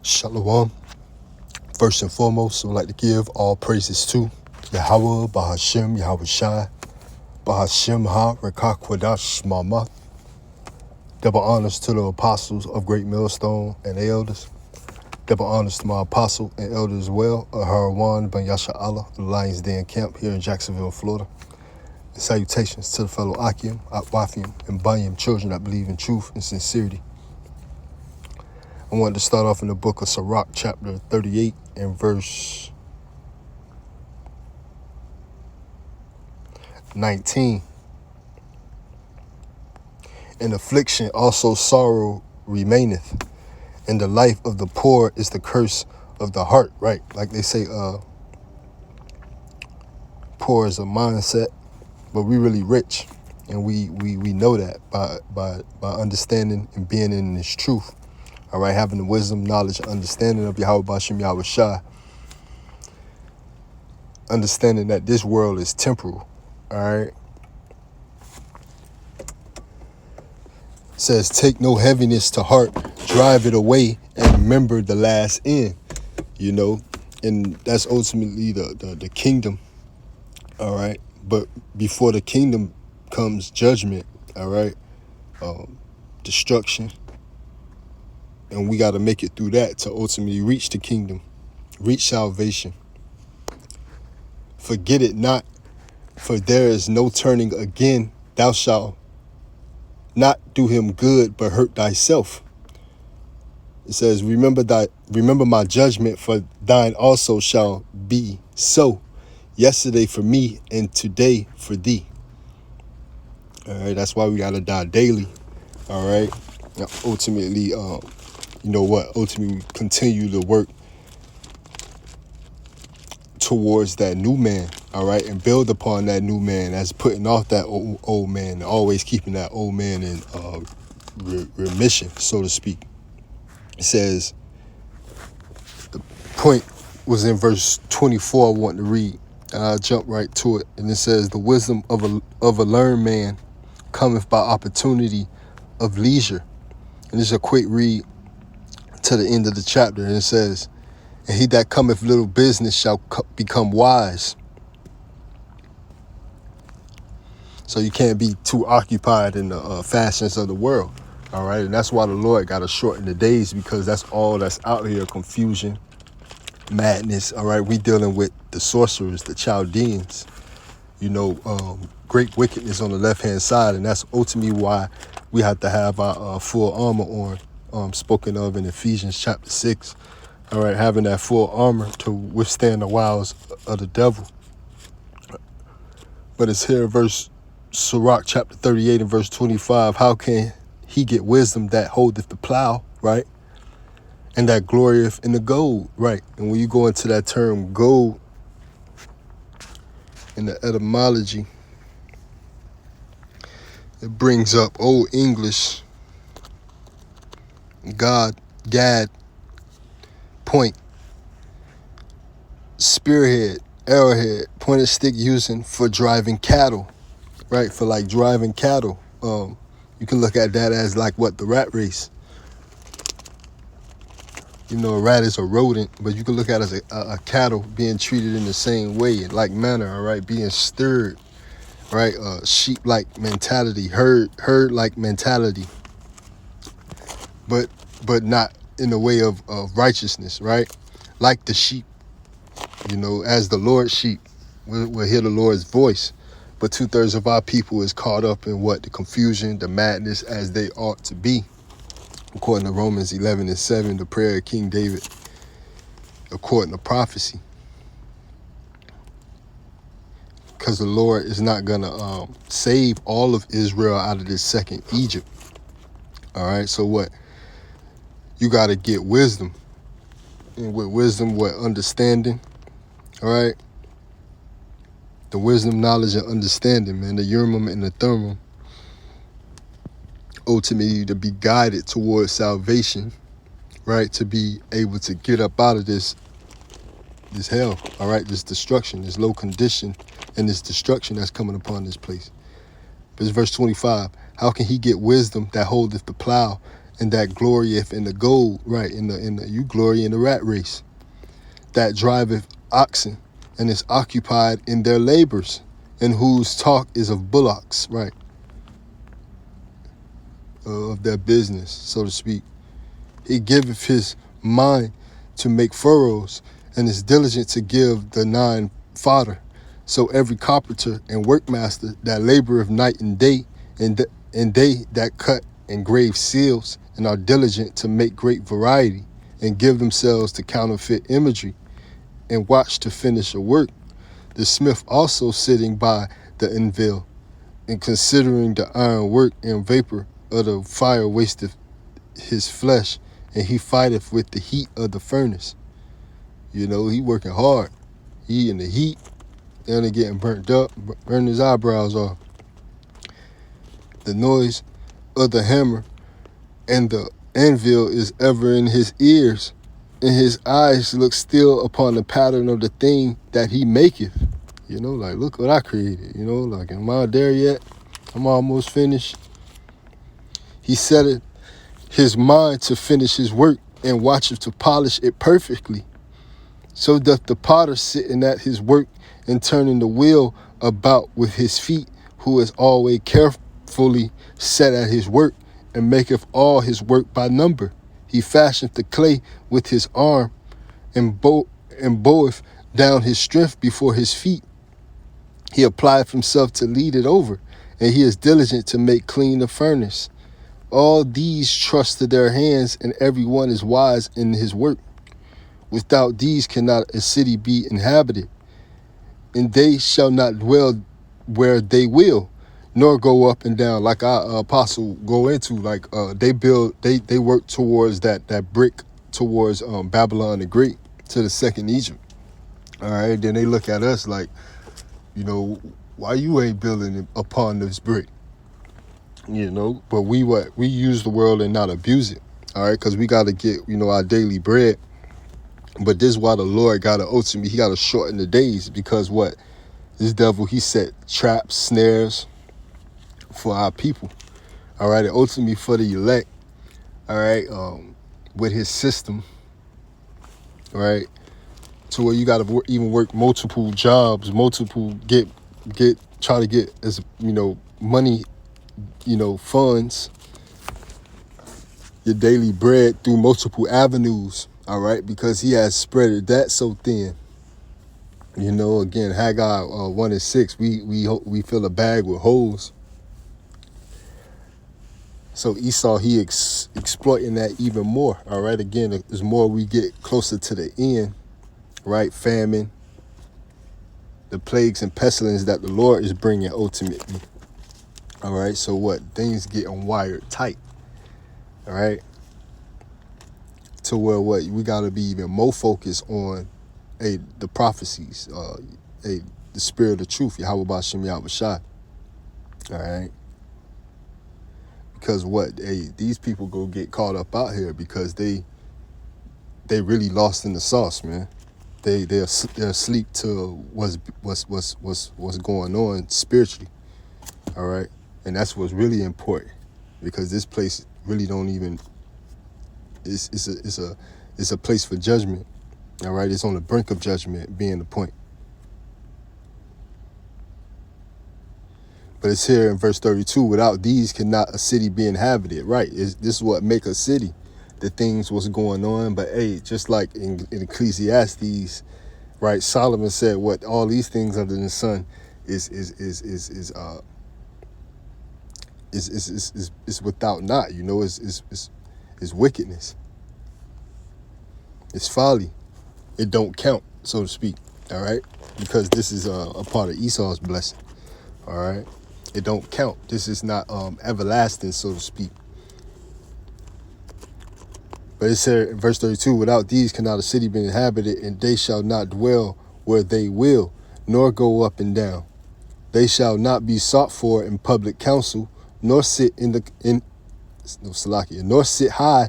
Shalom. First and foremost, I would like to give all praises to Yahweh, Bahashem, Yahweh Shai, Bahashem Ha, Rekah Kwadash Mama. Double honors to the apostles of Great Millstone and the elders. Double honors to my apostle and elder as well, Aharawan Ben Yasha Allah, the Lions Den Camp here in Jacksonville, Florida. And salutations to the fellow Akim, Atwafium, and Bayim children that believe in truth and sincerity. I wanted to start off in the book of Sirach, chapter 38 and verse 19. In affliction also sorrow remaineth, and the life of the poor is the curse of the heart, right? Like they say, poor is a mindset, but we really rich. And we know that by understanding and being in this truth. All right, having the wisdom, knowledge, understanding of Yahweh Bashem Yahweh Shai. Understanding that this world is temporal. All right. It says, take no heaviness to heart, drive it away, and remember the last end. You know, and that's ultimately the kingdom. All right. But before the kingdom comes judgment. All right. Destruction. And we got to make it through that to ultimately reach the kingdom, reach salvation. Forget it not, for there is no turning again. Thou shalt not do him good, but hurt thyself. It says, remember my judgment, for thine also shall be so. Yesterday for me, and today for thee. All right, that's why we got to die daily. All right, now, ultimately, ultimately continue to work towards that new man, all right, and build upon that new man as putting off that old man, always keeping that old man in remission, so to speak. It says, the point was in verse 24 I want to read, and I'll jump right to it, and it says, the wisdom of a learned man cometh by opportunity of leisure. And this is a quick read to the end of the chapter, and it says, and he that cometh little business shall become wise. So you can't be too occupied in the fashions of the world, all right? And that's why the Lord got to shorten the days, because that's all that's out here, confusion, madness, all right? We dealing with the sorcerers, the Chaldeans, great wickedness on the left-hand side, and that's ultimately why we have to have our full armor on, spoken of in Ephesians chapter 6. All right, having that full armor to withstand the wiles of the devil. But it's here, Sirach chapter 38 and verse 25. How can he get wisdom that holdeth the plow, right? And that glorieth in the gold, right? And when you go into that term gold in the etymology, it brings up Old English, gad, point, spearhead, arrowhead, pointed stick using for driving cattle, right? For like driving cattle. You can look at that as like the rat race. A rat is a rodent, but you can look at it as a cattle being treated in the same way, like manner, all right? Being stirred, right? Sheep-like mentality, herd-like mentality, but not in the way of righteousness, right? Like the sheep, as the Lord's sheep, we'll hear the Lord's voice. But 2/3 of our people is caught up in the confusion, the madness, as they ought to be. According to Romans 11 and 7, the prayer of King David, according to prophecy. Because the Lord is not going to save all of Israel out of this second Egypt. All right, so what? You got to get wisdom. And with wisdom, understanding. All right? The wisdom, knowledge, and understanding, man. The Urim and the Thummim. Ultimately, to be guided towards salvation. Right? To be able to get up out of this hell. All right? This destruction, this low condition, and this destruction that's coming upon this place. But it's verse 25. How can he get wisdom that holdeth the plow and that glorieth in the gold, right? In the you glory in the rat race, that driveth oxen, and is occupied in their labors, and whose talk is of bullocks, right? Of their business, so to speak. He giveth his mind to make furrows, and is diligent to give the nine fodder. So every carpenter and workmaster that laboreth night and day, and they that cut and grave seals, and are diligent to make great variety, and give themselves to counterfeit imagery, and watch to finish a work. The smith also sitting by the anvil, and considering the iron work and vapor of the fire wasteth his flesh, and he fighteth with the heat of the furnace. You know, he working hard. He in the heat, and he getting burnt up, burning his eyebrows off. The noise of the hammer and the anvil is ever in his ears, and his eyes look still upon the pattern of the thing that he maketh. You know, like, look what I created. You know, like, am I there yet? I'm almost finished. He setteth his mind to finish his work, and watcheth to polish it perfectly. So doth the potter sitting at his work, and turning the wheel about with his feet, who is always carefully set at his work, and maketh all his work by number. He fashioneth the clay with his arm, and boweth down his strength before his feet. He applieth himself to lead it over, and he is diligent to make clean the furnace. All these trust to their hands, and every one is wise in his work. Without these cannot a city be inhabited, and they shall not dwell where they will, nor go up and down, like our apostle go into. Like they work towards that brick towards Babylon the Great, to the second Egypt. All right, then they look at us like, you know, why you ain't building upon this brick? You know, but we use the world and not abuse it. All right, because we got to get, you know, our daily bread. But this is why the Lord got to ultimately, he got to shorten the days, because what? This devil, he set traps, snares for our people. All right, and ultimately for the elect. All right, with his system. All right, to where you got to even work multiple jobs, try to get, as you know, money, you know, funds, your daily bread through multiple avenues. All right, because he has spread that so thin. You know, again, Haggai 1:6, we fill a bag with holes. So Esau, he exploiting that even more. All right, again, as more we get closer to the end, right, famine, the plagues and pestilence that the Lord is bringing ultimately. All right, so what? Things getting wired tight. All right, to where what? We got to be even more focused on the prophecies, the spirit of truth, Yahweh B'Shem Yahweh Shai. All right. Because what? These people go get caught up out here because they really lost in the sauce, man. They're asleep to what's going on spiritually. All right. And that's what's really important, because this place really don't even, it's a place for judgment. All right, it's on the brink of judgment being the point. But it's here in verse 32, without these cannot a city be inhabited. Right, this is what make a city, the things what's going on. But hey, just like in Ecclesiastes, right, Solomon said what all these things under the sun is without not, you know, is wickedness. It's folly. It don't count, so to speak, all right? Because this is a part of Esau's blessing, all right? It don't count. This is not everlasting, so to speak. But it said in verse 32, without these cannot a city be inhabited, and they shall not dwell where they will, nor go up and down. They shall not be sought for in public council, nor sit nor sit high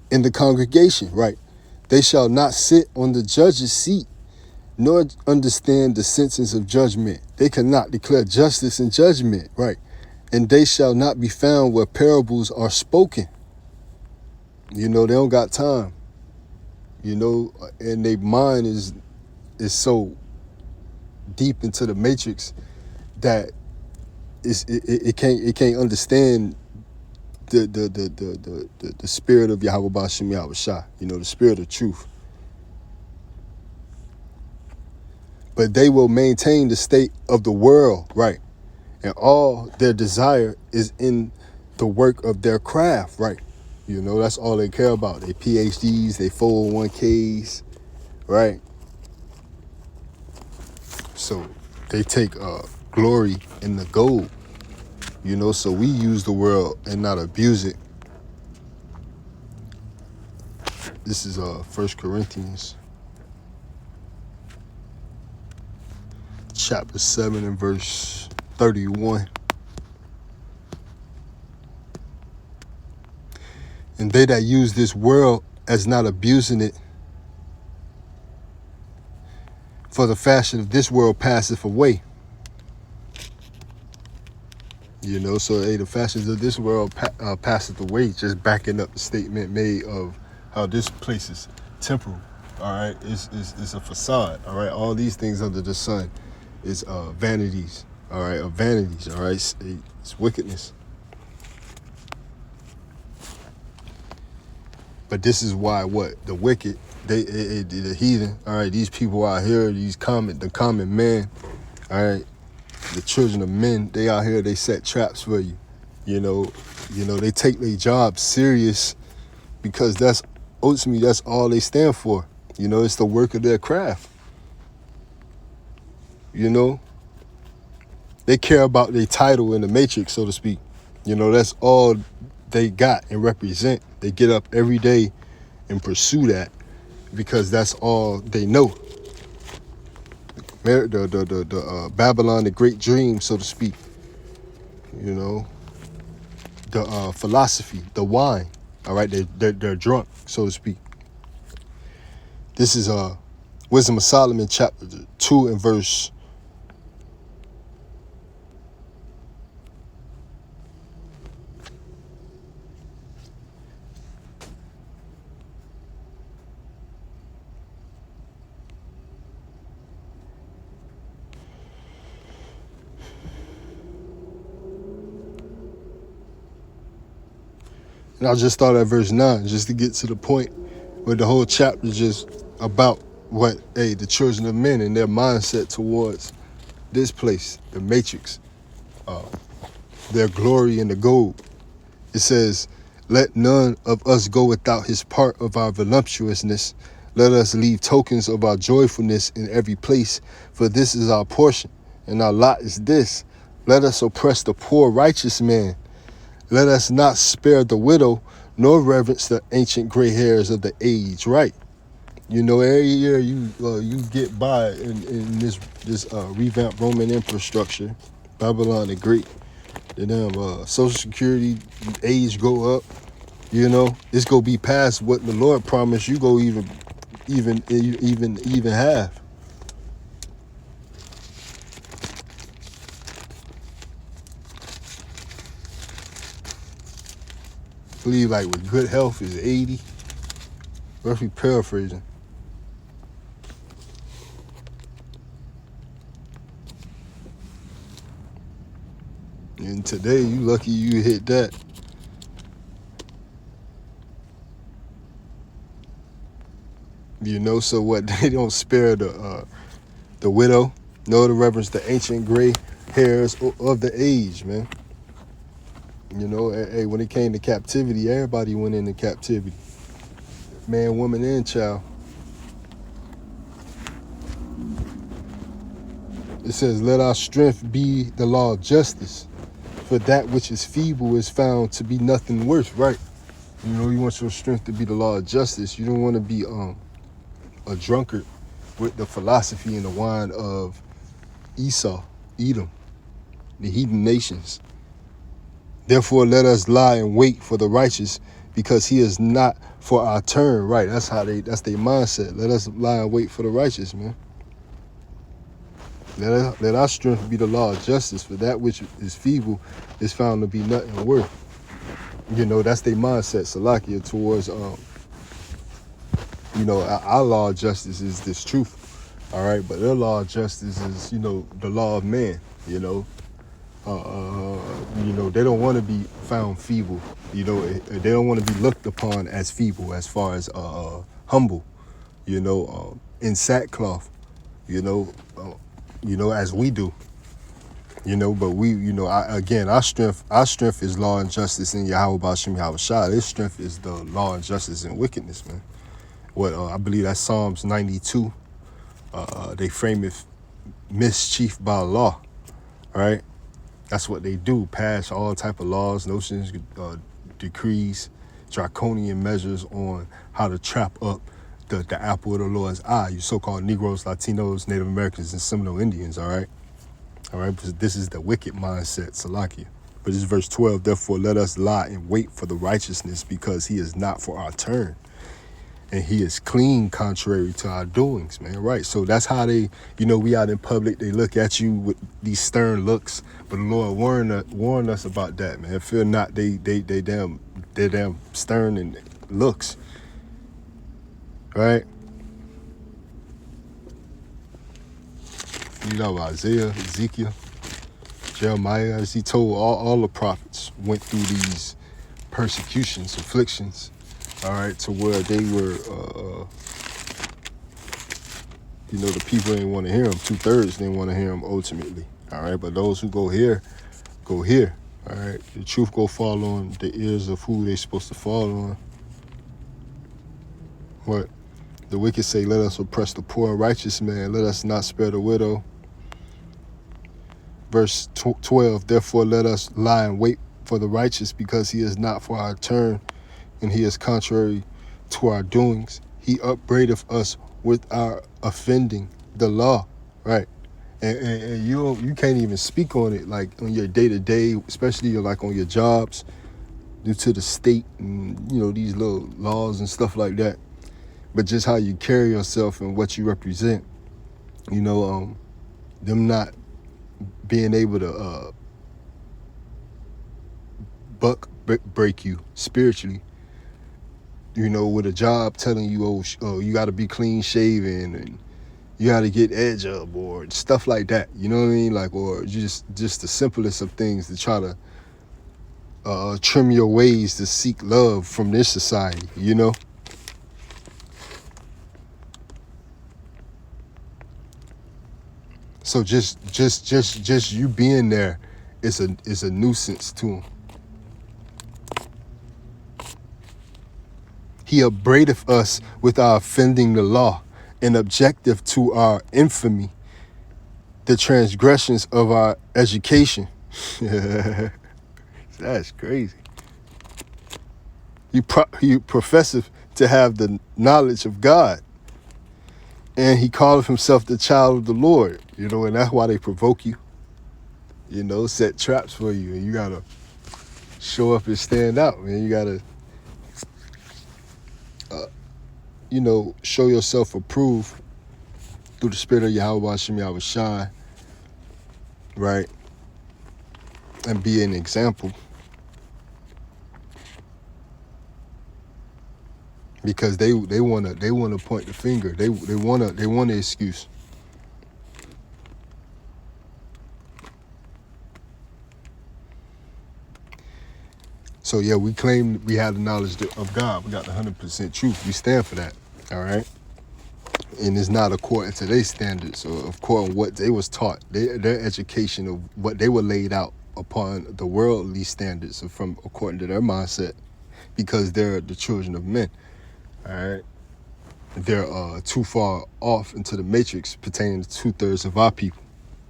in the congregation, right? They shall not sit on the judge's seat, nor understand the sentence of judgment. They cannot declare justice and judgment, right? And they shall not be found where parables are spoken. You know, they don't got time. You know, and their mind is so deep into the matrix that it can't understand the spirit of Yahweh Bashim Yahweh Shah, you know, the spirit of truth. But they will maintain the state of the world, right? And all their desire is in the work of their craft, right? You know, that's all they care about. They PhDs, they 401ks, right? So they take glory in the gold, you know, so we use the world and not abuse it. This is 1 Corinthians chapter 7 and verse 31. And they that use this world as not abusing it, for the fashion of this world passeth away. You know, so the fashions of this world passeth away, just backing up the statement made of how this place is temporal. All right, it's a facade. All right, all these things under the sun is vanities. All right, of vanities. All right, it's wickedness. But this is why the wicked, the heathen. All right, these people out here, the common man. All right, the children of men, they out here, they set traps for you. You know, they take their job serious because that's ultimately that's all they stand for. You know, it's the work of their craft. You know, they care about their title in the matrix, so to speak. You know, that's all they got and represent. They get up every day and pursue that because that's all they know. The Babylon, the great dream, so to speak. You know, the philosophy, the wine. All right, they're drunk, so to speak. This is Wisdom of Solomon, chapter 2 and verse 9. And I'll just start at verse 9, just to get to the point where the whole chapter is just about the children of men and their mindset towards this place, the matrix, their glory in the gold. It says, let none of us go without his part of our voluptuousness. Let us leave tokens of our joyfulness in every place, for this is our portion, and our lot is this. Let us oppress the poor righteous man. Let us not spare the widow, nor reverence the ancient gray hairs of the age, right? You know, every year you get by in this revamped Roman infrastructure, Babylon the Great. The damn Social Security age go up. You know, it's gonna be past what the Lord promised you go even have. I believe like with good health is 80. Roughly paraphrasing. And today, you lucky you hit that. You know, so what? They don't spare the widow, nor to reverence the ancient gray hairs of the age, man. You know, hey, when it came to captivity, everybody went into captivity. Man, woman, and child. It says, let our strength be the law of justice. For that which is feeble is found to be nothing worth, right? You know, you want your strength to be the law of justice. You don't want to be a drunkard with the philosophy and the wine of Esau, Edom, the heathen nations. Therefore, let us lie and wait for the righteous, because he is not for our turn, right? That's their mindset. Let us lie and wait for the righteous, man. Let our strength be the law of justice, for that which is feeble is found to be nothing worth. That's their mindset, Salakia, towards our law of justice is this truth. All right, but their law of justice is, the law of man. You know, they don't want to be found feeble. They don't want to be looked upon as feeble, as far as humble. In sackcloth. You know, as we do. But we, our strength is law and justice in Yahweh Ba'ashem Yahweh Shah. This strength is the law and justice and wickedness, man. I believe that's Psalms 92. They frame it mischief by law, right? That's what they do. Pass all type of laws, notions, decrees, draconian measures on how to trap up the apple of the Lord's eye. You so-called Negroes, Latinos, Native Americans, and Seminole Indians, all right? All right, because this is the wicked mindset, Salakia. But this is verse 12, therefore let us lie and wait for the righteousness, because he is not for our turn. And he is clean contrary to our doings, man. Right. So that's how they, we out in public, they look at you with these stern looks. But the Lord warned us about that, man. Fear not, they damn stern and looks. Right? Isaiah, Ezekiel, Jeremiah, as he told all the prophets, went through these persecutions, afflictions. All right, to where they were, the people didn't want to hear them. 2/3 didn't want to hear them ultimately. All right, but those who go here, go here. All right, the truth go fall on the ears of who they supposed to fall on. What? The wicked say, let us oppress the poor and righteous man. Let us not spare the widow. Verse 12, therefore let us lie and wait for the righteous, because he is not for our turn, and he is contrary to our doings. He upbraideth us with our offending the law, right? And you can't even speak on it, like on your day-to-day, especially like on your jobs, due to the state and, these little laws and stuff like that. But just how you carry yourself and what you represent, them not being able to break you spiritually, with a job telling you, you got to be clean shaven and you got to get edge up or stuff like that. You know what I mean? Like, or just the simplest of things to try to trim your ways to seek love from this society, So just you being there is a nuisance to him. He upbraideth us with our offending the law, and objective to our infamy, the transgressions of our education. That's crazy. He professeth to have the knowledge of God, and he calleth himself the child of the Lord. And that's why they provoke you. Set traps for you, and you gotta show up and stand out, man. You gotta show yourself approved through the spirit of Yahweh Ba'ashem Yahweh Shai, right? And be an example. Because they wanna point the finger. They want an excuse. So yeah, we claim we have the knowledge of God. We got the 100% truth. We stand for that. All right. And it's not according to their standards or according to what they was taught, their education of what they were laid out upon the worldly standards from according to their mindset, because they're the children of men. All right. They're too far off into the matrix pertaining to 2/3 of our people.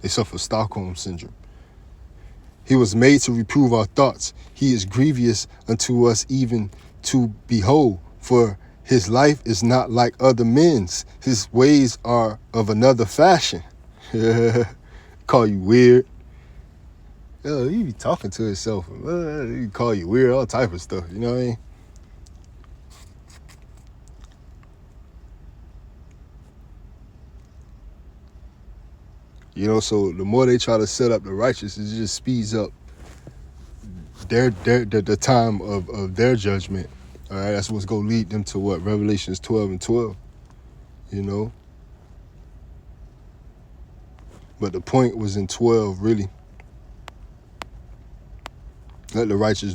They suffer Stockholm syndrome. He was made to reprove our thoughts. He is grievous unto us even to behold, for his life is not like other men's. His ways are of another fashion. Call you weird. He be talking to himself. He call you weird, all type of stuff. You know what I mean? So the more they try to set up the righteous, it just speeds up the time of their judgment. All right, that's what's gonna lead them to what? Revelations 12:12. You know, but the point was in 12 really. Let the righteous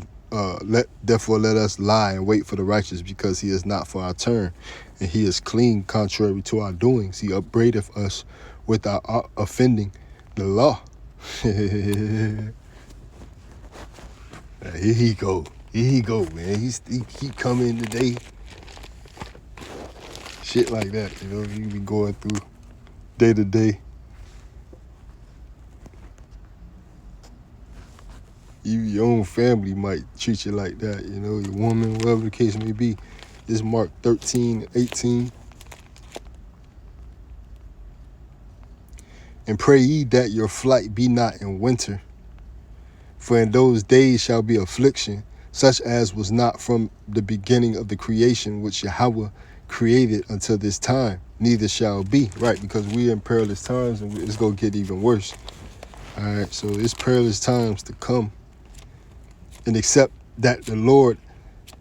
therefore let us lie and wait for the righteous, because he is not for our turn, and he is clean contrary to our doings. He upbraideth us with our offending the law. Here he go. Here he go, man. He keep coming today. Shit like that, you know, you be going through day to day. Even your own family might treat you like that, you know, your woman, whatever the case may be. This Mark 13:18. And pray ye that your flight be not in winter, for in those days shall be affliction, such as was not from the beginning of the creation which Yahweh created until this time, neither shall be. Right, because we're in perilous times, and it's going to get even worse. All right, so it's perilous times to come. And except that the Lord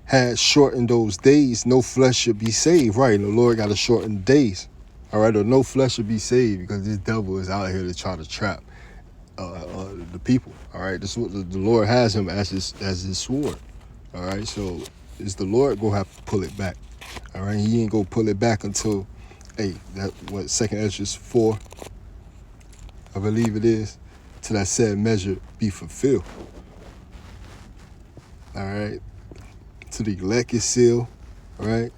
had shortened those days, no flesh should be saved. Right, the Lord got to shorten the days. All right, or no flesh should be saved, because this devil is out here to try to trap the people. All right, this is what the Lord has him as his sword. All right, so is the Lord gonna have to pull it back? All right, he ain't gonna pull it back until, Second Ezra 4, I believe it is, till that said measure be fulfilled. All right, to the elect is sealed. All right,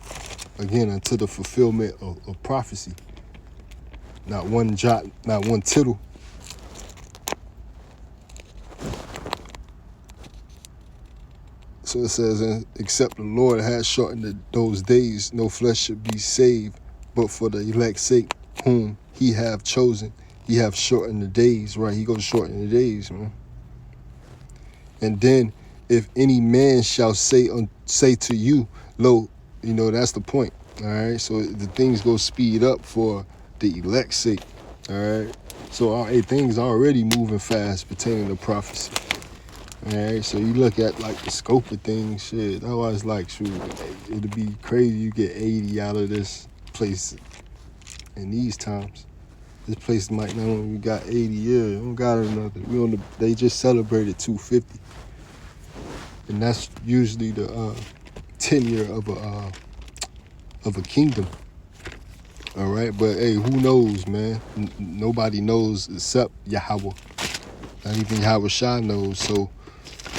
again, until the fulfillment of prophecy. Not one jot, not one tittle. So it says, except the Lord has shortened those days, no flesh should be saved, but for the elect's sake, whom he have chosen, he have shortened the days. Right, he gonna shorten the days, man. And then, if any man shall say to you, lo, you know, that's the point. All right, so the things go speed up for the elect's sake. All right, so things are already moving fast pertaining to prophecy. All right, so you look at like the scope of things, shit. I was like, shoot, it'd be crazy you get 80 out of this place in these times. This place might not only got 80 years, we don't got another. They just celebrated 250, and that's usually the tenure of a kingdom. All right, but hey, who knows, man? Nobody knows except Yahweh. Not even Yahweh Shah knows, so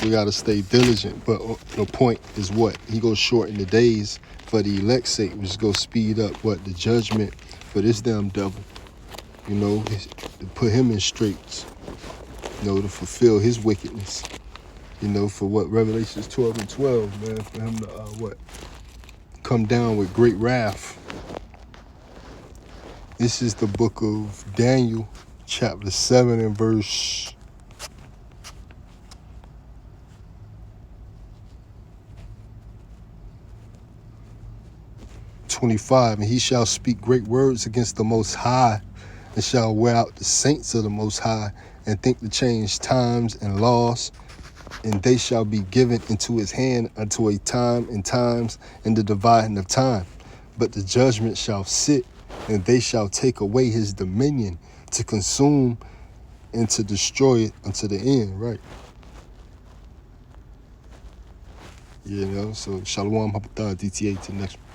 we got to stay diligent. But the point is what? He goes shorten the days for the elect's sake, which goes speed up what? The judgment for this damn devil. You know, to put him in straits. You know, to fulfill his wickedness. You know, for what? Revelations 12:12, man. For him to, come down with great wrath. This is the book of Daniel, chapter 7 and verse 25. And he shall speak great words against the Most High, and shall wear out the saints of the Most High, and think to change times and laws. And they shall be given into his hand unto a time and times, and the dividing of time. But the judgment shall sit, and they shall take away his dominion, to consume and to destroy it unto the end. Right. You know, so Shalom, DTA, to the next one.